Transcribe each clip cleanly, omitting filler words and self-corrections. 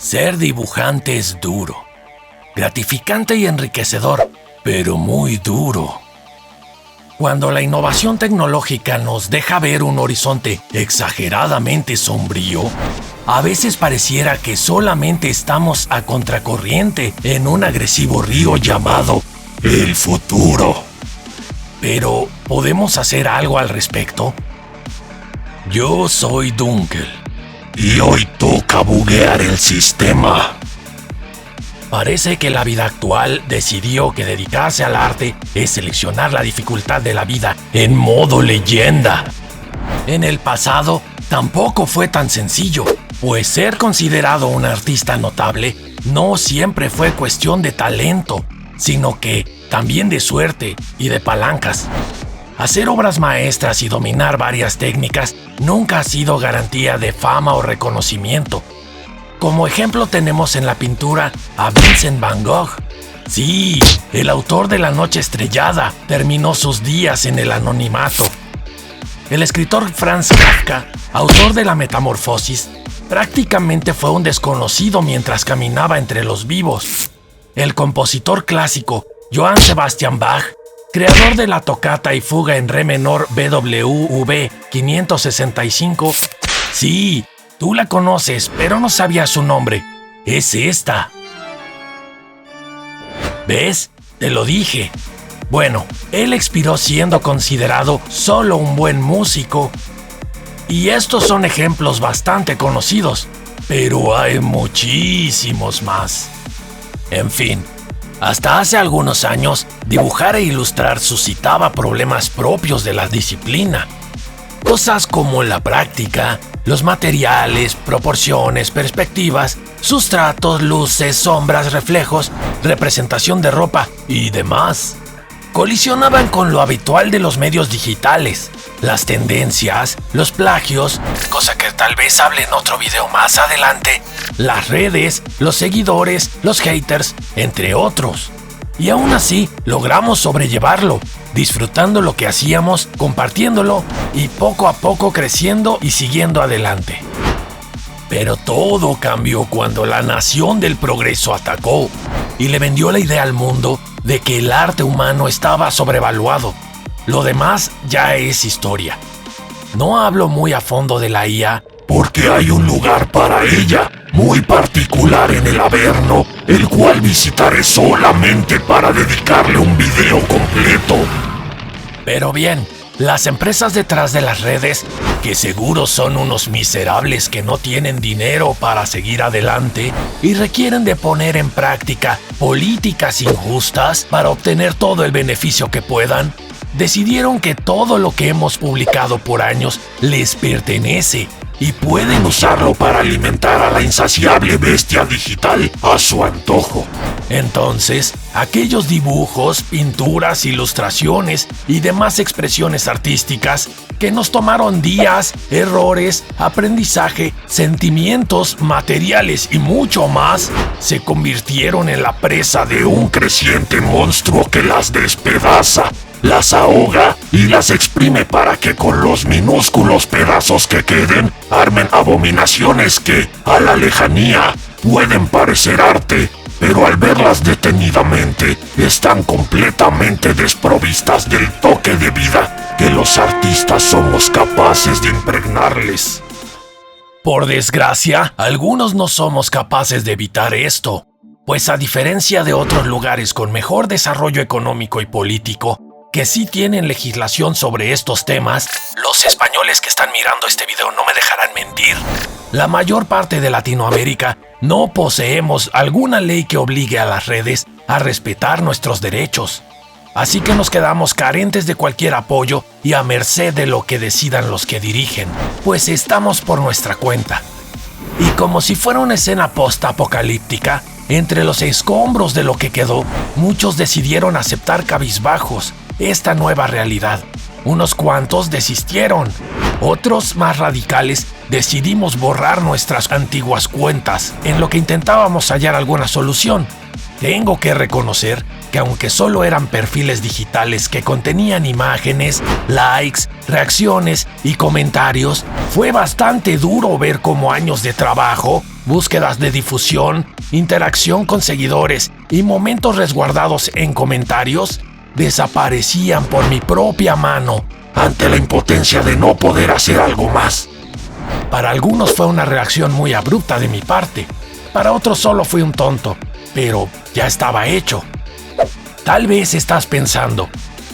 Ser dibujante es duro, gratificante y enriquecedor, pero muy duro. Cuando la innovación tecnológica nos deja ver un horizonte exageradamente sombrío, a veces pareciera que solamente estamos a contracorriente en un agresivo río llamado el futuro. Pero, ¿podemos hacer algo al respecto? Yo soy Dunkel, y hoy toca buguear el sistema. Parece que la vida actual decidió que dedicarse al arte es seleccionar la dificultad de la vida en modo leyenda. En el pasado tampoco fue tan sencillo, pues ser considerado un artista notable no siempre fue cuestión de talento, sino que también de suerte y de palancas. Hacer obras maestras y dominar varias técnicas nunca ha sido garantía de fama o reconocimiento. Como ejemplo tenemos en la pintura a Vincent Van Gogh. Sí, el autor de La Noche Estrellada terminó sus días en el anonimato. El escritor Franz Kafka, autor de La Metamorfosis, prácticamente fue un desconocido mientras caminaba entre los vivos. El compositor clásico Johann Sebastian Bach, creador de la tocata y fuga en re menor BWV 565, sí, tú la conoces, pero no sabías su nombre. Es esta. ¿Ves? Te lo dije. Bueno, él expiró siendo considerado solo un buen músico. Y estos son ejemplos bastante conocidos, pero hay muchísimos más. En fin, hasta hace algunos años, dibujar e ilustrar suscitaba problemas propios de la disciplina. Cosas como la práctica, los materiales, proporciones, perspectivas, sustratos, luces, sombras, reflejos, representación de ropa y demás. Colisionaban con lo habitual de los medios digitales, las tendencias, los plagios, cosa que tal vez hable en otro video más adelante, las redes, los seguidores, los haters, entre otros. Y aún así, logramos sobrellevarlo, disfrutando lo que hacíamos, compartiéndolo y poco a poco creciendo y siguiendo adelante. Pero todo cambió cuando la nación del progreso atacó y le vendió la idea al mundo de que el arte humano estaba sobrevaluado. Lo demás ya es historia. No hablo muy a fondo de la IA, porque hay un lugar para ella muy particular en el Averno, el cual visitaré solamente para dedicarle un video completo. Pero bien, las empresas detrás de las redes, que seguro son unos miserables que no tienen dinero para seguir adelante y requieren de poner en práctica políticas injustas para obtener todo el beneficio que puedan, decidieron que todo lo que hemos publicado por años les pertenece y pueden usarlo para alimentar a la insaciable bestia digital a su antojo. Entonces, aquellos dibujos, pinturas, ilustraciones y demás expresiones artísticas que nos tomaron días, errores, aprendizaje, sentimientos, materiales y mucho más, se convirtieron en la presa de un creciente monstruo que las despedaza, las ahoga y las exprime para que con los minúsculos pedazos que queden armen abominaciones que, a la lejanía, pueden parecer arte, pero al verlas detenidamente están completamente desprovistas del toque de vida que los artistas somos capaces de impregnarles. Por desgracia, algunos no somos capaces de evitar esto, pues a diferencia de otros lugares con mejor desarrollo económico y político, que sí tienen legislación sobre estos temas, los españoles que están mirando este video no me dejarán mentir. La mayor parte de Latinoamérica no poseemos alguna ley que obligue a las redes a respetar nuestros derechos. Así que nos quedamos carentes de cualquier apoyo y a merced de lo que decidan los que dirigen, pues estamos por nuestra cuenta. Y como si fuera una escena post-apocalíptica, entre los escombros de lo que quedó, muchos decidieron aceptar cabizbajos esta nueva realidad. Unos cuantos desistieron. Otros, más radicales, decidimos borrar nuestras antiguas cuentas en lo que intentábamos hallar alguna solución. Tengo que reconocer que aunque solo eran perfiles digitales que contenían imágenes, likes, reacciones y comentarios, fue bastante duro ver cómo años de trabajo, búsquedas de difusión, interacción con seguidores y momentos resguardados en comentarios desaparecían por mi propia mano ante la impotencia de no poder hacer algo más. Para algunos fue una reacción muy abrupta de mi parte, para otros solo fui un tonto, pero ya estaba hecho. Tal vez estás pensando,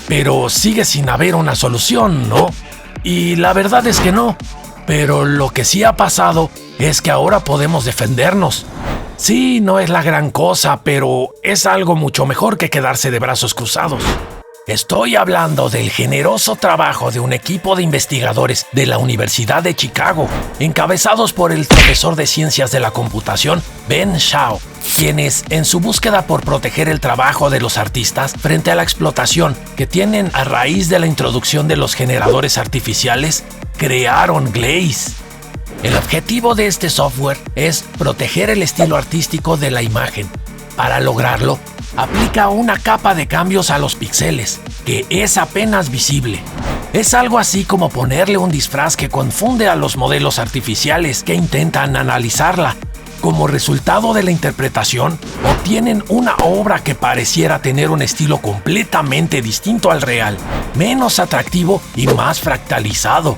pero sigue sin haber una solución, ¿no? Y la verdad es que no, pero lo que sí ha pasado es que ahora podemos defendernos. Sí, no es la gran cosa, pero es algo mucho mejor que quedarse de brazos cruzados. Estoy hablando del generoso trabajo de un equipo de investigadores de la Universidad de Chicago, encabezados por el profesor de Ciencias de la Computación, Ben Shao, quienes, en su búsqueda por proteger el trabajo de los artistas frente a la explotación que tienen a raíz de la introducción de los generadores artificiales, crearon Glaze. El objetivo de este software es proteger el estilo artístico de la imagen. Para lograrlo, aplica una capa de cambios a los píxeles, que es apenas visible. Es algo así como ponerle un disfraz que confunde a los modelos artificiales que intentan analizarla. Como resultado de la interpretación, obtienen una obra que pareciera tener un estilo completamente distinto al real, menos atractivo y más fractalizado.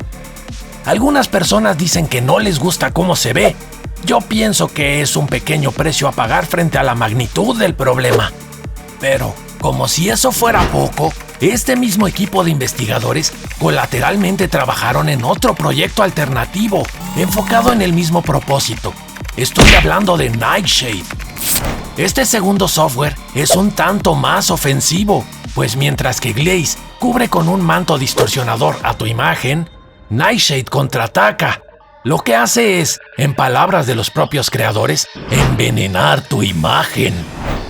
Algunas personas dicen que no les gusta cómo se ve. Yo pienso que es un pequeño precio a pagar frente a la magnitud del problema. Pero, como si eso fuera poco, este mismo equipo de investigadores colateralmente trabajaron en otro proyecto alternativo, enfocado en el mismo propósito. Estoy hablando de Nightshade. Este segundo software es un tanto más ofensivo, pues mientras que Glaze cubre con un manto distorsionador a tu imagen, Nightshade contraataca. Lo que hace es, en palabras de los propios creadores, envenenar tu imagen.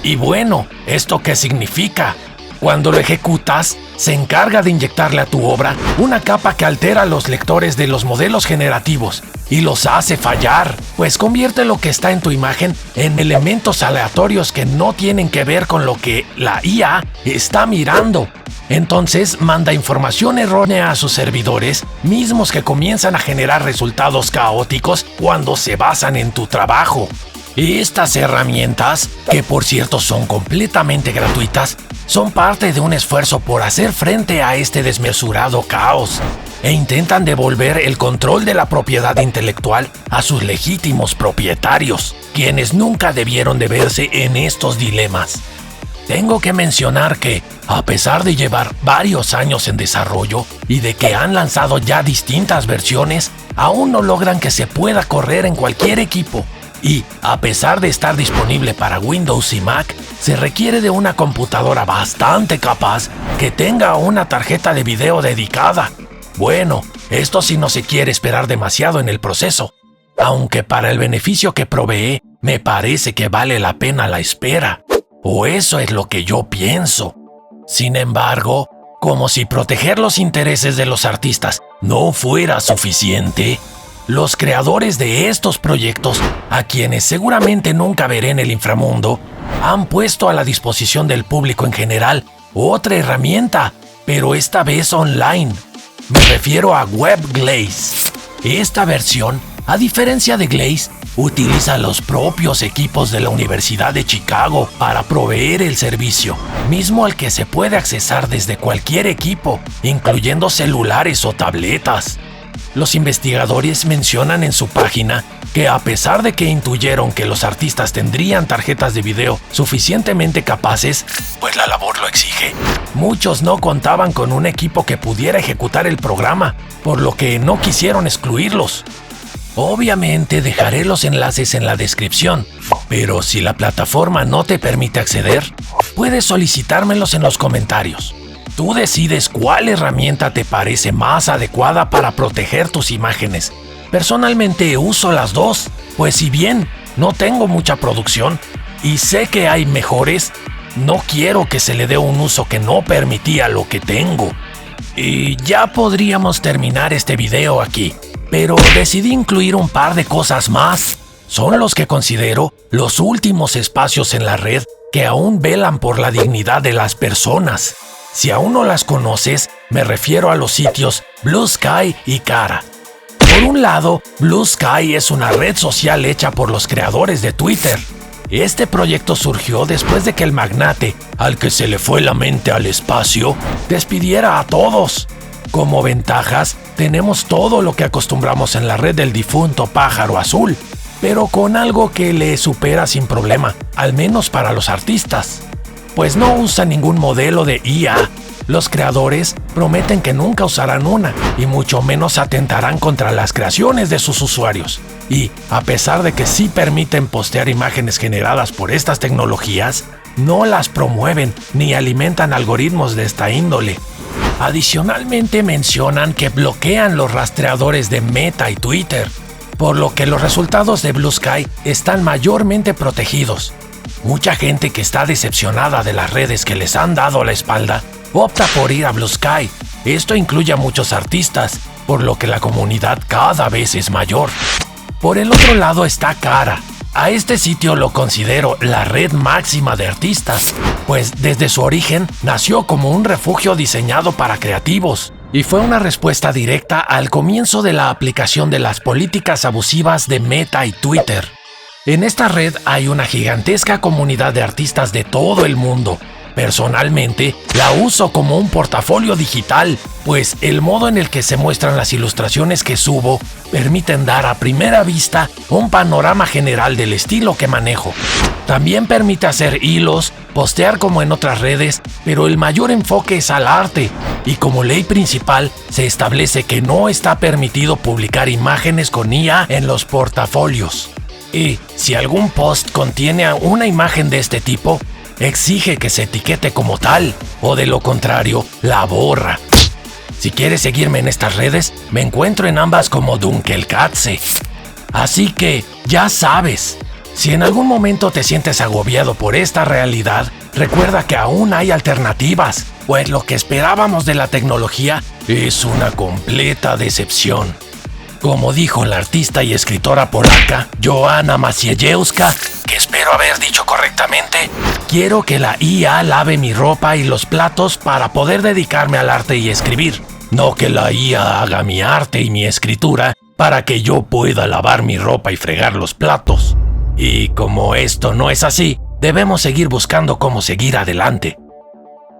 Y bueno, ¿esto qué significa? Cuando lo ejecutas, se encarga de inyectarle a tu obra una capa que altera los lectores de los modelos generativos y los hace fallar, pues convierte lo que está en tu imagen en elementos aleatorios que no tienen que ver con lo que la IA está mirando. Entonces manda información errónea a sus servidores, mismos que comienzan a generar resultados caóticos cuando se basan en tu trabajo. Estas herramientas, que por cierto son completamente gratuitas, son parte de un esfuerzo por hacer frente a este desmesurado caos e intentan devolver el control de la propiedad intelectual a sus legítimos propietarios, quienes nunca debieron de verse en estos dilemas. Tengo que mencionar que, a pesar de llevar varios años en desarrollo y de que han lanzado ya distintas versiones, aún no logran que se pueda correr en cualquier equipo. Y, a pesar de estar disponible para Windows y Mac, se requiere de una computadora bastante capaz que tenga una tarjeta de video dedicada. Bueno, esto si no se quiere esperar demasiado en el proceso. Aunque para el beneficio que provee, me parece que vale la pena la espera. O eso es lo que yo pienso. Sin embargo, como si proteger los intereses de los artistas no fuera suficiente, los creadores de estos proyectos, a quienes seguramente nunca veré en el inframundo, han puesto a la disposición del público en general otra herramienta, pero esta vez online. Me refiero a WebGlaze. Esta versión, a diferencia de Glaze, utiliza los propios equipos de la Universidad de Chicago para proveer el servicio, mismo al que se puede accesar desde cualquier equipo, incluyendo celulares o tabletas. Los investigadores mencionan en su página que a pesar de que intuyeron que los artistas tendrían tarjetas de video suficientemente capaces, pues la labor lo exige, muchos no contaban con un equipo que pudiera ejecutar el programa, por lo que no quisieron excluirlos. Obviamente dejaré los enlaces en la descripción, pero si la plataforma no te permite acceder, puedes solicitármelos en los comentarios. Tú decides cuál herramienta te parece más adecuada para proteger tus imágenes. Personalmente uso las dos, pues si bien no tengo mucha producción y sé que hay mejores, no quiero que se le dé un uso que no permitía lo que tengo. Y ya podríamos terminar este video aquí, pero decidí incluir un par de cosas más. Son los que considero los últimos espacios en la red que aún velan por la dignidad de las personas. Si aún no las conoces, me refiero a los sitios Blue Sky y Kara. Por un lado, Blue Sky es una red social hecha por los creadores de Twitter. Este proyecto surgió después de que el magnate, al que se le fue la mente al espacio, despidiera a todos. Como ventajas, tenemos todo lo que acostumbramos en la red del difunto pájaro azul, pero con algo que le supera sin problema, al menos para los artistas. Pues no usa ningún modelo de IA. Los creadores prometen que nunca usarán una, y mucho menos atentarán contra las creaciones de sus usuarios. Y, a pesar de que sí permiten postear imágenes generadas por estas tecnologías, no las promueven ni alimentan algoritmos de esta índole. Adicionalmente mencionan que bloquean los rastreadores de Meta y Twitter, por lo que los resultados de Blue Sky están mayormente protegidos. Mucha gente que está decepcionada de las redes que les han dado la espalda opta por ir a Blue Sky. Esto incluye a muchos artistas, por lo que la comunidad cada vez es mayor. Por el otro lado está Kara. A este sitio lo considero la red máxima de artistas, pues desde su origen nació como un refugio diseñado para creativos y fue una respuesta directa al comienzo de la aplicación de las políticas abusivas de Meta y Twitter. En esta red hay una gigantesca comunidad de artistas de todo el mundo. Personalmente, la uso como un portafolio digital, pues el modo en el que se muestran las ilustraciones que subo permiten dar a primera vista un panorama general del estilo que manejo. También permite hacer hilos, postear como en otras redes, pero el mayor enfoque es al arte, y como ley principal se establece que no está permitido publicar imágenes con IA en los portafolios. Y si algún post contiene una imagen de este tipo, exige que se etiquete como tal, o de lo contrario, la borra. Si quieres seguirme en estas redes, me encuentro en ambas como Dunkelkatze. Así que, ya sabes, si en algún momento te sientes agobiado por esta realidad, recuerda que aún hay alternativas, pues lo que esperábamos de la tecnología es una completa decepción. Como dijo la artista y escritora polaca Joanna Maciejewska, que espero haber dicho correctamente, quiero que la IA lave mi ropa y los platos para poder dedicarme al arte y escribir, no que la IA haga mi arte y mi escritura para que yo pueda lavar mi ropa y fregar los platos. Y como esto no es así, debemos seguir buscando cómo seguir adelante.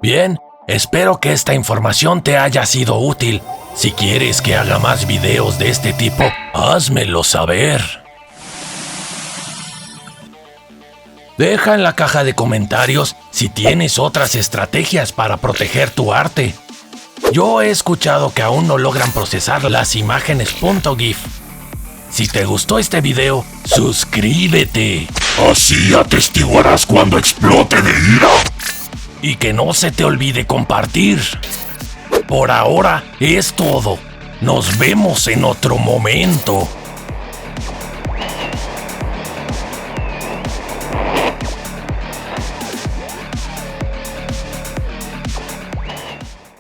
Bien, espero que esta información te haya sido útil. Si quieres que haga más videos de este tipo, házmelo saber. Deja en la caja de comentarios si tienes otras estrategias para proteger tu arte. Yo he escuchado que aún no logran procesar las imágenes .gif. Si te gustó este video, suscríbete. Así atestiguarás cuando explote de ira. Y que no se te olvide compartir. Por ahora es todo. Nos vemos en otro momento.